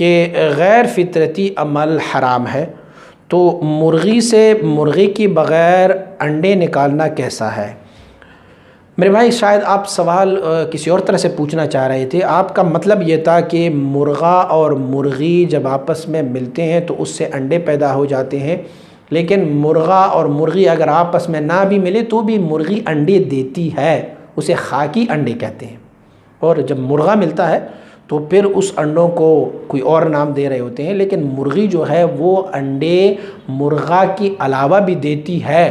کہ غیر فطرتی عمل حرام ہے، تو مرغی سے مرغی کی بغیر انڈے نکالنا کیسا ہے؟ میرے بھائی شاید آپ سوال کسی اور طرح سے پوچھنا چاہ رہے تھے. آپ کا مطلب یہ تھا کہ مرغا اور مرغی جب آپس میں ملتے ہیں تو اس سے انڈے پیدا ہو جاتے ہیں، لیکن مرغا اور مرغی اگر آپس میں نہ بھی ملے تو بھی مرغی انڈے دیتی ہے، اسے خاکی انڈے کہتے ہیں. اور جب مرغا ملتا ہے تو پھر اس انڈوں کو کوئی اور نام دے رہے ہوتے ہیں، لیکن مرغی جو ہے وہ انڈے مرغا کی علاوہ بھی دیتی ہے.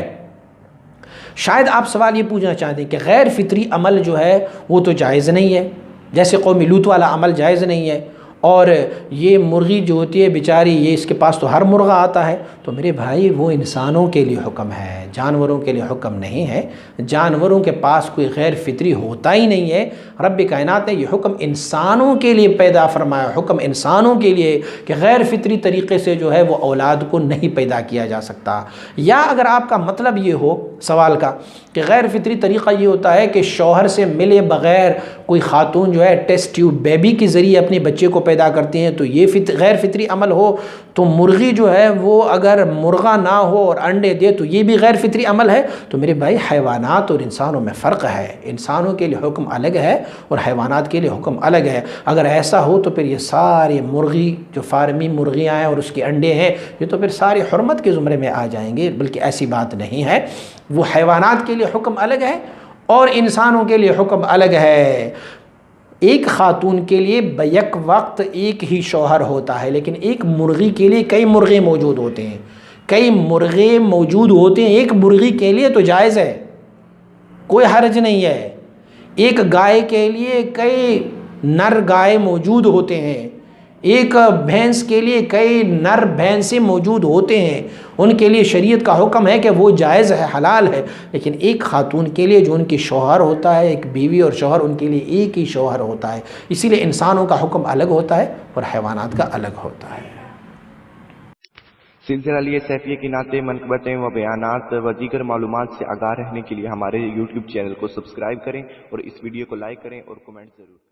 شاید آپ سوال یہ پوچھنا چاہتے ہیں کہ غیر فطری عمل جو ہے وہ تو جائز نہیں ہے، جیسے قوم لوط والا عمل جائز نہیں ہے، اور یہ مرغی جو ہوتی ہے بیچاری، یہ اس کے پاس تو ہر مرغا آتا ہے. تو میرے بھائی وہ انسانوں کے لیے حکم ہے، جانوروں کے لیے حکم نہیں ہے. جانوروں کے پاس کوئی غیر فطری ہوتا ہی نہیں ہے. رب کائنات نے یہ حکم انسانوں کے لیے پیدا فرمایا، حکم انسانوں کے لیے کہ غیر فطری طریقے سے جو ہے وہ اولاد کو نہیں پیدا کیا جا سکتا. یا اگر آپ کا مطلب یہ ہو سوال کا کہ غیر فطری طریقہ یہ ہوتا ہے کہ شوہر سے ملے بغیر کوئی خاتون جو ہے ٹیسٹ ٹیوب بیبی کے ذریعے اپنے بچے کو پیدا کرتی ہیں، تو یہ غیر فطری عمل ہو، تو مرغی جو ہے وہ اگر مرغا نہ ہو اور انڈے دے تو یہ بھی غیر فطری عمل ہے. تو میرے بھائی حیوانات اور انسانوں میں فرق ہے، انسانوں کے لیے حکم الگ ہے اور حیوانات کے لیے حکم الگ ہے. اگر ایسا ہو تو پھر یہ ساری مرغی جو فارمی مرغیاں ہیں اور اس کے انڈے ہیں، یہ تو پھر ساری حرمت کے زمرے میں آ جائیں گے. بلکہ ایسی بات نہیں ہے، وہ حیوانات کے لیے حکم الگ ہے اور انسانوں کے لیے حکم الگ ہے. ایک خاتون کے لیے بیک وقت ایک ہی شوہر ہوتا ہے، لیکن ایک مرغی کے لیے کئی مرغے موجود ہوتے ہیں، کئی مرغے موجود ہوتے ہیں. ایک مرغی کے لیے تو جائز ہے، کوئی حرج نہیں ہے. ایک گائے کے لیے کئی نر گائے موجود ہوتے ہیں، ایک بھینس کے لیے کئی نر بھینسیں موجود ہوتے ہیں. ان کے لیے شریعت کا حکم ہے کہ وہ جائز ہے، حلال ہے. لیکن ایک خاتون کے لیے جو ان کی شوہر ہوتا ہے، ایک بیوی اور شوہر، ان کے لیے ایک ہی شوہر ہوتا ہے. اسی لیے انسانوں کا حکم الگ ہوتا ہے اور حیوانات کا الگ ہوتا ہے. سلسلہ لیے سیفیہ کی نعتیں، منقبتیں و بیانات و دیگر معلومات سے آگاہ رہنے کے لیے ہمارے YouTube چینل کو سبسکرائب کریں اور اس ویڈیو کو لائک کریں اور کمنٹ ضرور کریں.